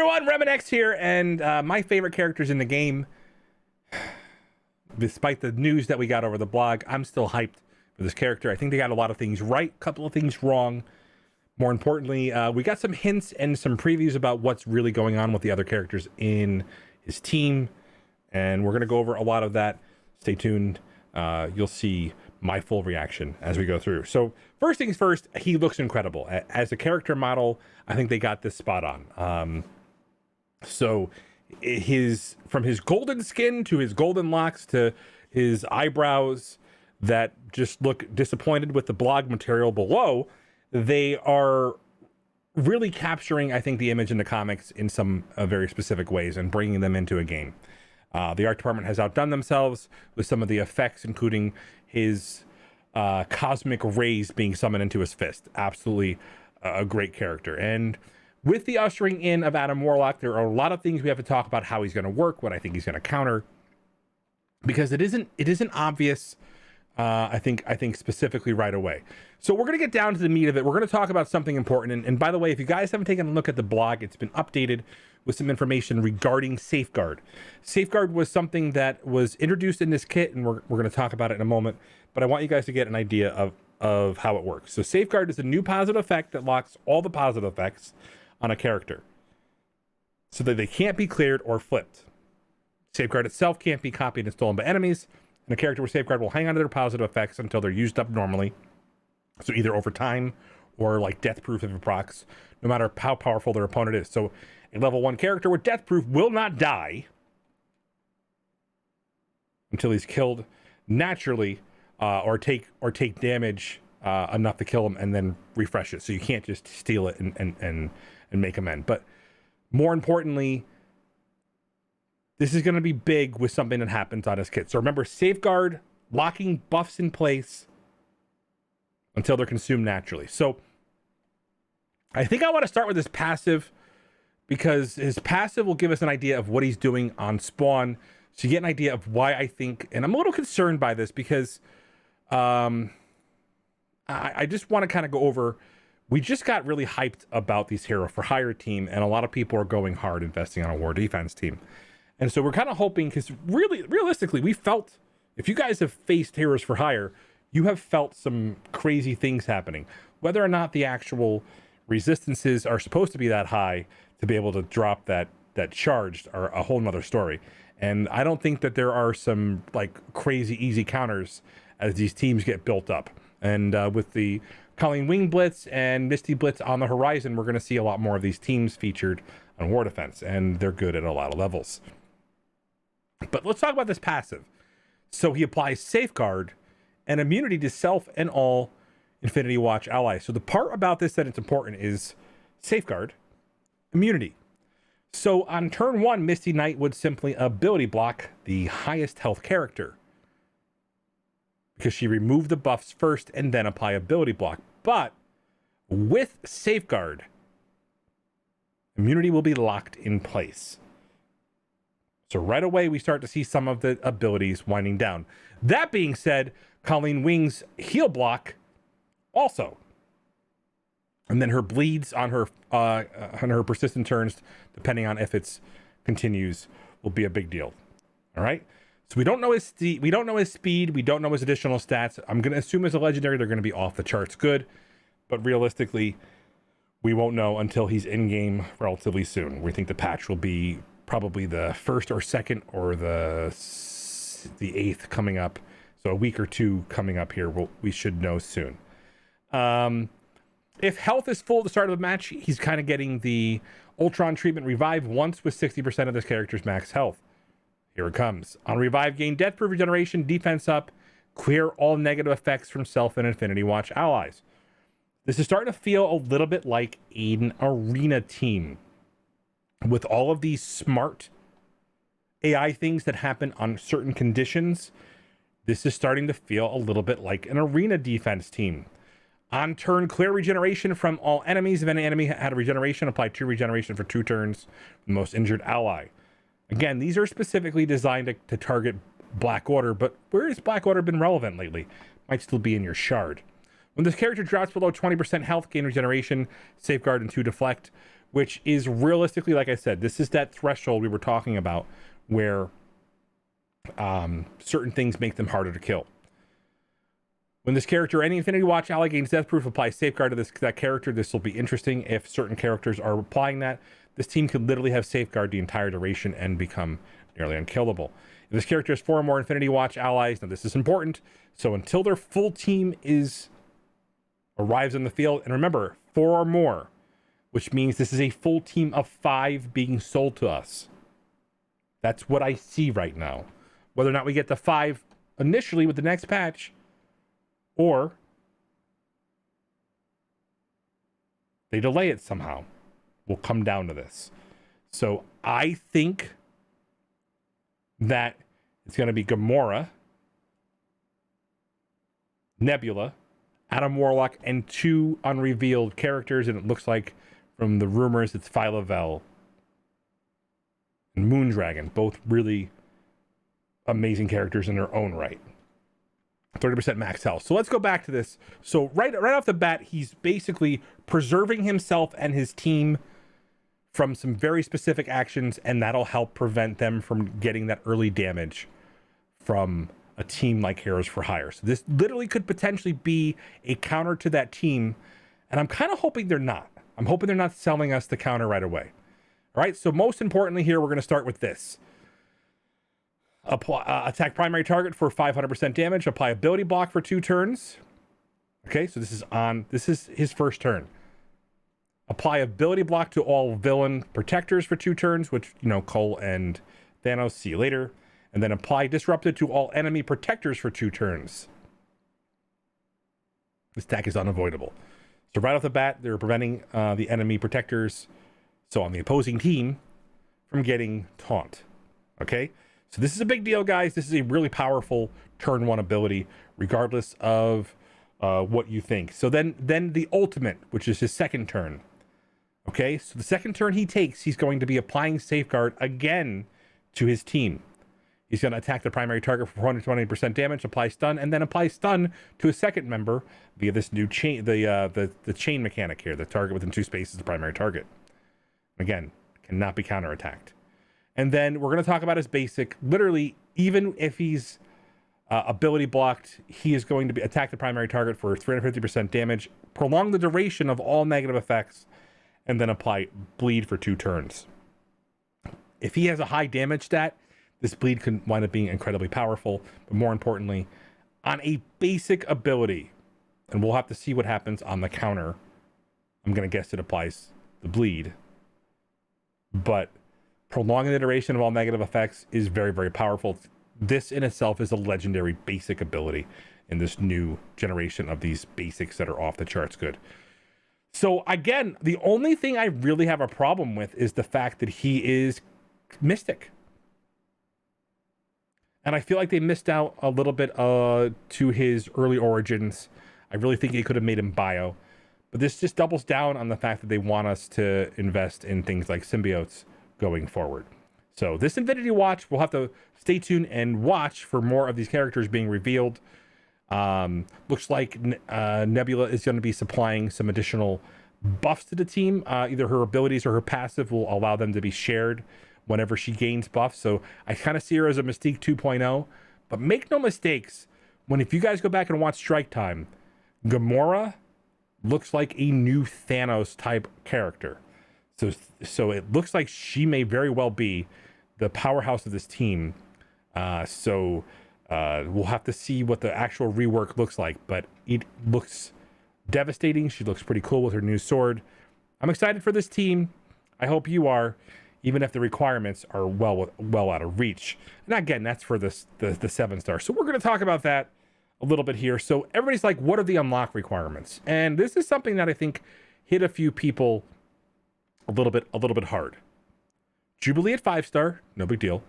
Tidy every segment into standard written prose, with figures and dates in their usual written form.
everyone, RemanX here, and my favorite characters in the game. Despite the news that we got over the blog, I'm still hyped for this character. I think they got a lot of things right, a couple of things wrong. More importantly, we got some hints and some previews about what's really going on with the other characters in his team, and we're going to go over a lot of that. Stay tuned. You'll see my full reaction as we go through. So first things first, he looks incredible. As a character model, I think they got this spot on. So from his golden skin to his golden locks to his eyebrows that just look disappointed with the blog material below, they are really capturing, I think, the image in the comics in some very specific ways and bringing them into a game. The art department has outdone themselves with some of the effects, including his cosmic rays being summoned into his fist. Absolutely a great character. And with the ushering in of Adam Warlock, there are a lot of things we have to talk about how he's going to work, what I think he's going to counter, because it isn't obvious. I think specifically right away. So we're going to get down to the meat of it. We're going to talk about something important. And by the way, if you guys haven't taken a look at the blog, it's been updated with some information regarding Safeguard. Safeguard was something that was introduced in this kit, and we're going to talk about it in a moment. But I want you guys to get an idea of how it works. So Safeguard is a new positive effect that locks all the positive effects on a character so that they can't be cleared or flipped. Safeguard itself can't be copied and stolen by enemies, and a character with Safeguard will hang on to their positive effects until they're used up normally. So either over time or like death proof if it procs, no matter how powerful their opponent is. So a level 1 character with death proof will not die until he's killed naturally, or take damage enough to kill him and then refresh it. So you can't just steal it and make amend. But more importantly, this is going to be big with something that happens on his kit. So remember, Safeguard locking buffs in place until they're consumed naturally. So I think I want to start with his passive, because his passive will give us an idea of what he's doing on spawn. So you get an idea of why I think, and I'm a little concerned by this because I just want to kind of go over, we just got really hyped about these Hero for Hire team, and a lot of people are going hard investing on a war defense team. And so we're kind of hoping, because really, realistically, we felt, if you guys have faced Heroes for Hire, you have felt some crazy things happening. Whether or not the actual resistances are supposed to be that high to be able to drop that charged are a whole nother story. And I don't think that there are some like crazy easy counters as these teams get built up. And with the Colleen Wing Blitz and Misty Blitz on the horizon, we're going to see a lot more of these teams featured on war defense, and they're good at a lot of levels. But let's talk about this passive. So he applies Safeguard and immunity to self and all Infinity Watch allies. So the part about this that it's important is Safeguard, immunity. So on turn 1, Misty Knight would simply ability block the highest health character, because she removed the buffs first and then apply ability block. But with Safeguard, immunity will be locked in place. So right away, we start to see some of the abilities winding down. That being said, Colleen Wing's heal block also. And then her bleeds on her persistent turns, depending on if it's continues, will be a big deal. All right. So we don't know his speed. We don't know his additional stats. I'm going to assume as a legendary, they're going to be off the charts good. But realistically, we won't know until he's in game relatively soon. We think the patch will be probably the 1st or 2nd or the 8th coming up. So a week or two coming up here. We should know soon. If health is full at the start of the match, he's kind of getting the Ultron treatment revive once with 60% of this character's max health. Here it comes. On revive, gain death proof regeneration, defense up, clear all negative effects from self and Infinity Watch allies. This is starting to feel a little bit like an arena team with all of these smart AI things that happen on certain conditions. This is starting to feel a little bit like an arena defense team. On turn, clear regeneration from all enemies. If any enemy had a regeneration, apply 2 regeneration for 2 turns for the most injured ally. Again, these are specifically designed to target Black Order, but where has Black Order been relevant lately? Might still be in your shard. When this character drops below 20% health, gain regeneration, Safeguard, and 2 deflect. which is realistically, like I said, this is that threshold we were talking about where certain things make them harder to kill. When this character, any Infinity Watch ally gains death proof, applies safeguard to that character. This will be interesting if certain characters are applying that. This team could literally have safeguard the entire duration and become nearly unkillable. If this character has 4 or more Infinity Watch allies, now this is important. So until their full team arrives on the field, and remember, 4 or more, which means this is a full team of 5 being sold to us. That's what I see right now. Whether or not we get the 5 initially with the next patch, or they delay it somehow, will come down to this. So I think that it's going to be Gamora, Nebula, Adam Warlock, and 2 unrevealed characters, and it looks like from the rumors it's Phyla-Vell and Moondragon, both really amazing characters in their own right. 30% max health. So let's go back to this. So right off the bat, he's basically preserving himself and his team from some very specific actions, and that'll help prevent them from getting that early damage from a team like Heroes for Hire. So this literally could potentially be a counter to that team, and I'm kind of hoping they're not. I'm hoping they're not selling us the counter right away. All right, so most importantly here, we're going to start with this. Attack primary target for 500% damage. Apply ability block for 2 turns. Okay, so this is his first turn. Apply ability block to all villain protectors for 2 turns, which, Cole and Thanos, see you later. And then apply disrupted to all enemy protectors for 2 turns. This attack is unavoidable. So right off the bat, they're preventing the enemy protectors, so on the opposing team, from getting taunt. Okay? So this is a big deal, guys. This is a really powerful turn 1 ability, regardless of what you think. So then the ultimate, which is his second turn. Okay, so the second turn he takes, he's going to be applying safeguard again to his team. He's going to attack the primary target for 420% damage, apply stun, and then apply stun to a second member via this new chain, the chain mechanic here. The target within 2 spaces, the primary target. Again, cannot be counterattacked. And then we're going to talk about his basic. Literally, even if he's ability blocked, he is going to attack the primary target for 350% damage, prolong the duration of all negative effects, and then apply bleed for 2 turns. If he has a high damage stat, this bleed can wind up being incredibly powerful. But more importantly, on a basic ability, and we'll have to see what happens on the counter, I'm going to guess it applies the bleed. But prolonging the duration of all negative effects is very, very powerful. This in itself is a legendary basic ability in this new generation of these basics that are off the charts good. So again, the only thing I really have a problem with is the fact that he is Mystic. And I feel like they missed out a little bit to his early origins. I really think they could have made him bio. But this just doubles down on the fact that they want us to invest in things like symbiotes going forward. So this Infinity Watch, we'll have to stay tuned and watch for more of these characters being revealed. Looks like Nebula is going to be supplying some additional buffs to the team. Either her abilities or her passive will allow them to be shared whenever she gains buffs. So I kind of see her as a Mystique 2.0. But make no mistakes, if you guys go back and watch Strike Time, Gamora looks like a new Thanos type character. So it looks like she may very well be the powerhouse of this team. We'll have to see what the actual rework looks like, but it looks devastating. She looks pretty cool with her new sword. I'm excited for this team. I hope you are, even if the requirements are well out of reach. And again, that's for the 7-star. So we're going to talk about that a little bit here. So everybody's like, what are the unlock requirements? And this is something that I think hit a few people a little bit hard. Jubilee at 5-star, no big deal.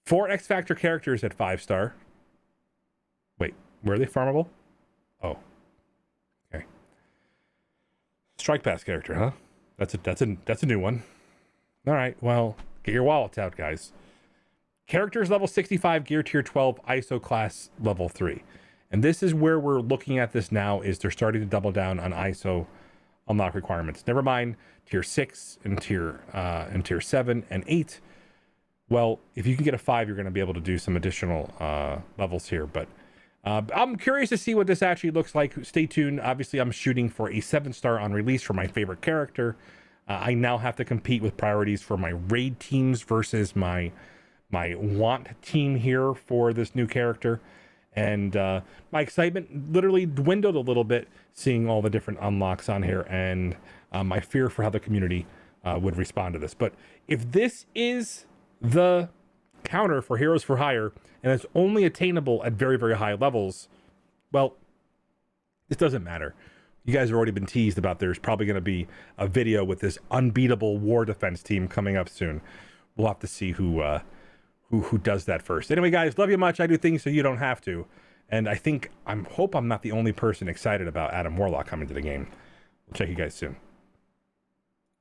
4 X Factor characters at 5-star. Wait, where are they farmable? Oh, okay. Strike Pass character, huh? That's a new one. All right, well, get your wallets out, guys. Characters level 65, gear tier 12, ISO class level 3. And this is where we're looking at this now, is they're starting to double down on ISO unlock requirements. Never mind tier 6 and tier 7 and 8. Well, if you can get a 5, you're going to be able to do some additional levels here. But I'm curious to see what this actually looks like. Stay tuned. Obviously, I'm shooting for a 7-star on release for my favorite character. I now have to compete with priorities for my raid teams versus my want team here for this new character. And my excitement literally dwindled a little bit seeing all the different unlocks on here, and my fear for how the community would respond to this. But if this is the counter for Heroes for Hire, and it's only attainable at very, very high levels, well, this doesn't matter. You guys have already been teased about there's probably going to be a video with this unbeatable war defense team coming up soon. We'll have to see who does that first. Anyway, guys, love you much. I do things so you don't have to. And I hope I'm not the only person excited about Adam Warlock coming to the game. We'll check you guys soon.